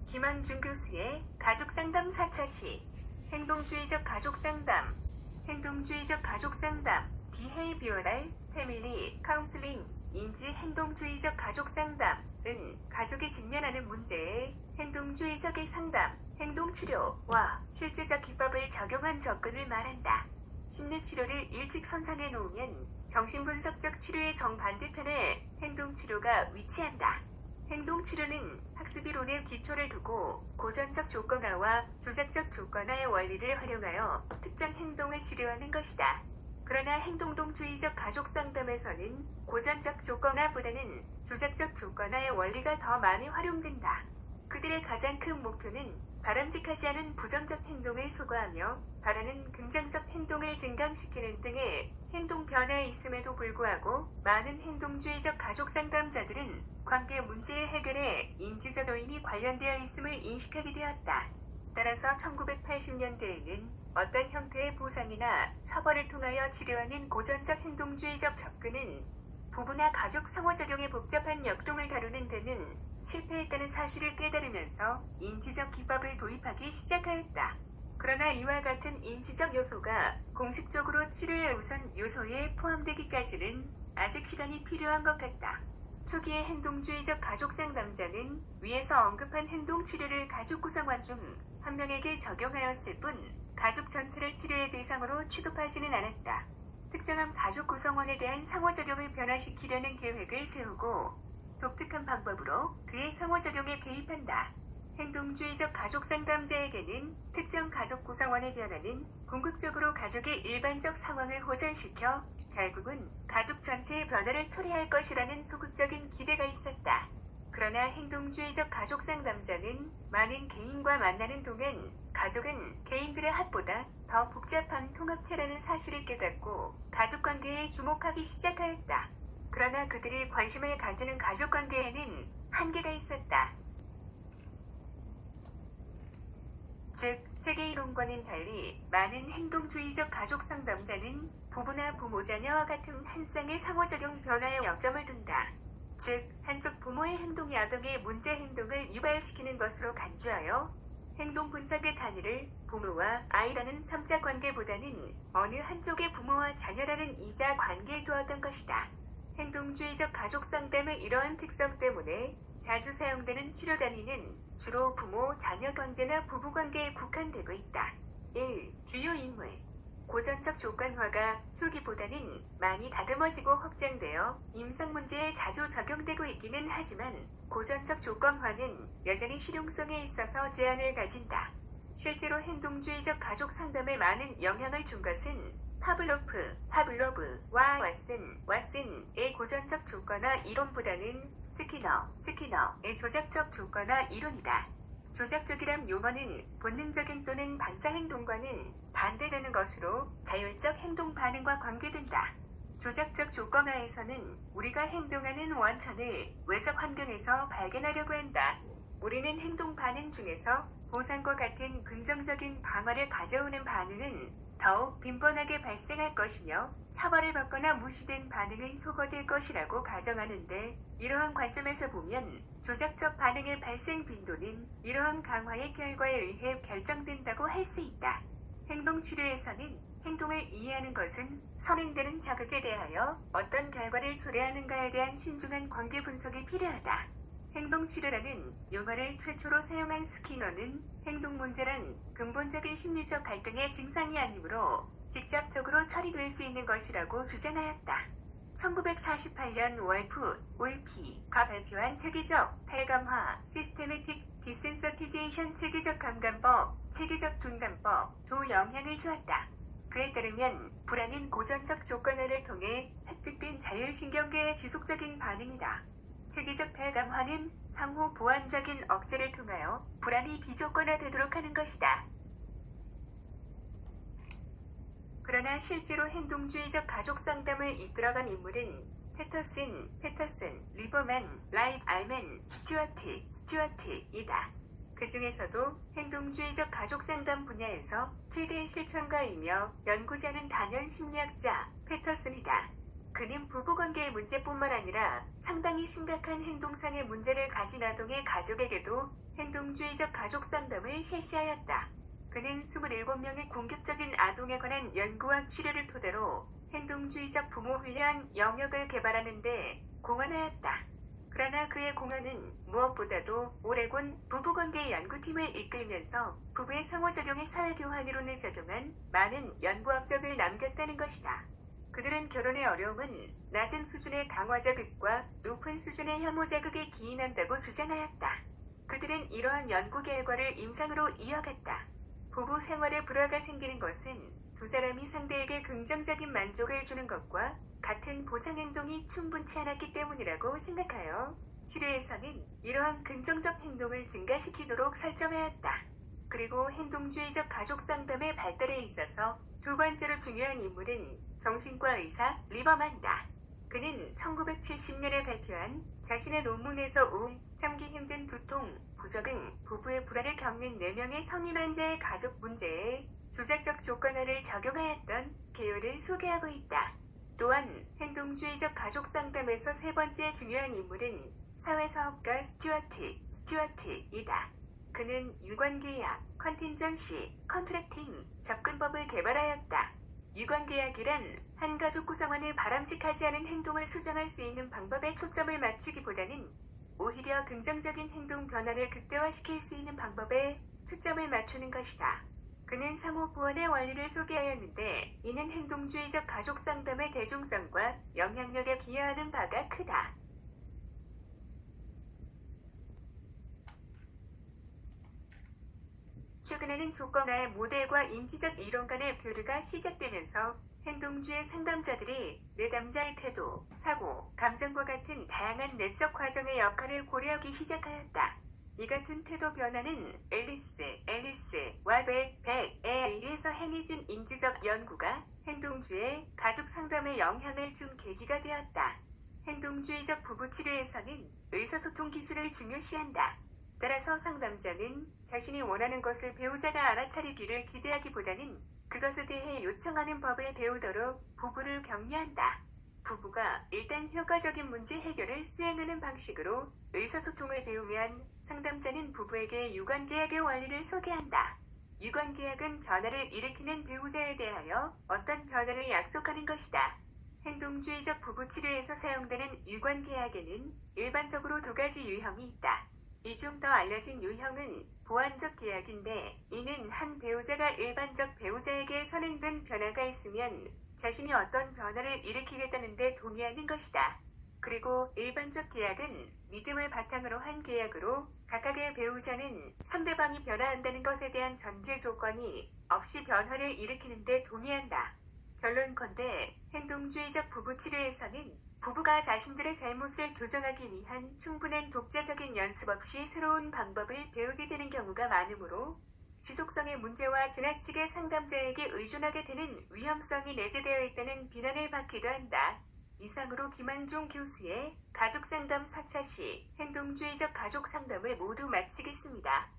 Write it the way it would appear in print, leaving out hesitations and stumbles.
김한준 교수의 가족상담 4차시 행동주의적 가족상담 행동주의적 가족상담 비헤이비어럴 패밀리 카운슬링 인지 행동주의적 가족상담은 가족이 직면하는 문제에 행동주의적의 상담, 행동치료와 실제적 기법을 적용한 접근을 말한다. 심리치료를 일찍 선상에 놓으면 정신분석적 치료의 정반대편에 행동치료가 위치한다. 행동치료는 학습이론의 기초를 두고 고전적 조건화와 조작적 조건화의 원리를 활용하여 특정 행동을 치료하는 것이다. 그러나 행동동주의적 가족상담에서는 고전적 조건화보다는 조작적 조건화의 원리가 더 많이 활용된다. 그들의 가장 큰 목표는 바람직하지 않은 부정적 행동을 소거하며 바라는 긍정적 행동을 증강시키는 등의 행동 변화에 있음에도 불구하고 많은 행동주의적 가족상담자들은 관계 문제의 해결에 인지적 요인이 관련되어 있음을 인식하게 되었다. 따라서 1980년대에는 어떤 형태의 보상이나 처벌을 통하여 치료하는 고전적 행동주의적 접근은 부부나 가족 상호작용의 복잡한 역동을 다루는 데는 실패했다는 사실을 깨달으면서 인지적 기법을 도입하기 시작하였다. 그러나 이와 같은 인지적 요소가 공식적으로 치료의 우선 요소에 포함되기까지는 아직 시간이 필요한 것 같다. 초기의 행동주의적 가족상담자는 위에서 언급한 행동치료를 가족 구성원 중 한 명에게 적용하였을 뿐 가족 전체를 치료의 대상으로 취급하지는 않았다. 특정한 가족 구성원에 대한 상호작용을 변화시키려는 계획을 세우고 독특한 방법으로 그의 상호작용에 개입한다. 행동주의적 가족상담자에게는 특정 가족 구성원의 변화는 궁극적으로 가족의 일반적 상황을 호전시켜 결국은 가족 전체의 변화를 초래할 것이라는 소극적인 기대가 있었다. 그러나 행동주의적 가족상담자는 많은 개인과 만나는 동안 가족은 개인들의 합보다 더 복잡한 통합체라는 사실을 깨닫고 가족관계에 주목하기 시작하였다. 그러나 그들이 관심을 가지는 가족관계에는 한계가 있었다. 즉, 체계이론과는 달리 많은 행동주의적 가족상담자는 부부나 부모 자녀와 같은 한 쌍의 상호작용 변화에 역점을 둔다. 즉, 한쪽 부모의 행동이 아동의 문제 행동을 유발시키는 것으로 간주하여 행동 분석의 단위를 부모와 아이라는 3자 관계보다는 어느 한쪽의 부모와 자녀라는 2자 관계에 두었던 것이다. 행동주의적 가족상담의 이러한 특성 때문에 자주 사용되는 치료 단위는 주로 부모, 자녀 관계나 부부 관계에 국한되고 있다. 1. 주요 인물 고전적 조건화가 초기보다는 많이 다듬어지고 확장되어 임상 문제에 자주 적용되고 있기는 하지만 고전적 조건화는 여전히 실용성에 있어서 제한을 가진다. 실제로 행동주의적 가족 상담에 많은 영향을 준 것은 파블로브와 왓슨의 고전적 조건화 이론보다는 스키너의 조작적 조건화 이론이다. 조작적이란 용어는 본능적인 또는 반사행동과는 반대되는 것으로 자율적 행동 반응과 관계된다. 조작적 조건화에서는 우리가 행동하는 원천을 외적 환경에서 발견하려고 한다. 우리는 행동 반응 중에서 보상과 같은 긍정적인 방어를 가져오는 반응은 더욱 빈번하게 발생할 것이며 처벌을 받거나 무시된 반응은 소거될 것이라고 가정하는데 이러한 관점에서 보면 조작적 반응의 발생 빈도는 이러한 강화의 결과에 의해 결정된다고 할 수 있다. 행동치료에서는 행동을 이해하는 것은 선행되는 자극에 대하여 어떤 결과를 초래하는가에 대한 신중한 관계 분석이 필요하다. 행동치료라는 용어를 최초로 사용한 스키너는 행동 문제란 근본적인 심리적 갈등의 증상이 아니므로 직접적으로 처리될 수 있는 것이라고 주장하였다. 1948년 올피가 발표한 체계적 탈감화 시스테매틱 디센서티제이션 체계적 감감법, 체계적 둔감법도 영향을 주었다. 그에 따르면 불안은 고전적 조건화를 통해 획득된 자율신경계의 지속적인 반응이다. 체계적 탈감화는 상호 보완적인 억제를 통하여 불안이 비조건화되도록 하는 것이다. 그러나 실제로 행동주의적 가족상담을 이끌어간 인물은 패터슨, 리버만, 라이트, 알맨, 스튜어트이다. 그 중에서도 행동주의적 가족상담 분야에서 최대의 실천가이며 연구자는 단연 심리학자 패터슨이다. 그는 부부관계의 문제뿐만 아니라 상당히 심각한 행동상의 문제를 가진 아동의 가족에게도 행동주의적 가족 상담을 실시하였다. 그는 27명의 공격적인 아동에 관한 연구와 치료를 토대로 행동주의적 부모 훈련 영역을 개발하는 데 공헌하였다. 그러나 그의 공헌은 무엇보다도 오레곤 부부관계 연구팀을 이끌면서 부부의 상호작용의 사회교환 이론을 적용한 많은 연구 업적을 남겼다는 것이다. 그들은 결혼의 어려움은 낮은 수준의 강화 자극과 높은 수준의 혐오 자극에 기인한다고 주장하였다. 그들은 이러한 연구 결과를 임상으로 이어갔다. 부부 생활에 불화가 생기는 것은 두 사람이 상대에게 긍정적인 만족을 주는 것과 같은 보상 행동이 충분치 않았기 때문이라고 생각하여 치료에서는 이러한 긍정적 행동을 증가시키도록 설정하였다. 그리고 행동주의적 가족 상담의 발달에 있어서 두 번째로 중요한 인물은 정신과 의사 리버만이다. 그는 1970년에 발표한 자신의 논문에서 우울, 참기 힘든 두통, 부적응, 부부의 불화를 겪는 4명의 성인 환자의 가족 문제에 조작적 조건화를 적용하였던 개요를 소개하고 있다. 또한 행동주의적 가족 상담에서 세 번째 중요한 인물은 사회사업가 스튜어트이다. 그는 유관계약, 컨틴전시, 컨트랙팅, 접근법을 개발하였다. 유관계약이란 한 가족 구성원의 바람직하지 않은 행동을 수정할 수 있는 방법에 초점을 맞추기보다는 오히려 긍정적인 행동 변화를 극대화시킬 수 있는 방법에 초점을 맞추는 것이다. 그는 상호 보완의 원리를 소개하였는데 이는 행동주의적 가족 상담의 대중성과 영향력에 기여하는 바가 크다. 최근에는 조건화의 모델과 인지적 이론 간의 교류가 시작되면서 행동주의 상담자들이 내담자의 태도, 사고, 감정과 같은 다양한 내적 과정의 역할을 고려하기 시작하였다. 이 같은 태도 변화는 앨리스, 와베, 백에 의해서 행해진 인지적 연구가 행동주의 가족 상담에 영향을 준 계기가 되었다. 행동주의적 부부 치료에서는 의사소통 기술을 중요시한다. 따라서 상담자는 자신이 원하는 것을 배우자가 알아차리기를 기대하기보다는 그것에 대해 요청하는 법을 배우도록 부부를 격려한다. 부부가 일단 효과적인 문제 해결을 수행하는 방식으로 의사소통을 배우면 상담자는 부부에게 유관계약의 원리를 소개한다. 유관계약은 변화를 일으키는 배우자에 대하여 어떤 변화를 약속하는 것이다. 행동주의적 부부치료에서 사용되는 유관계약에는 일반적으로 2가지 유형이 있다. 이 중 더 알려진 유형은 보완적 계약인데 이는 한 배우자가 일반적 배우자에게 선행된 변화가 있으면 자신이 어떤 변화를 일으키겠다는 데 동의하는 것이다. 그리고 일반적 계약은 믿음을 바탕으로 한 계약으로 각각의 배우자는 상대방이 변화한다는 것에 대한 전제 조건이 없이 변화를 일으키는 데 동의한다. 결론컨대 행동주의적 부부치료에서는 부부가 자신들의 잘못을 교정하기 위한 충분한 독자적인 연습 없이 새로운 방법을 배우게 되는 경우가 많으므로 지속성의 문제와 지나치게 상담자에게 의존하게 되는 위험성이 내재되어 있다는 비난을 받기도 한다. 이상으로 김한종 교수의 가족상담 4차 시 행동주의적 가족상담을 모두 마치겠습니다.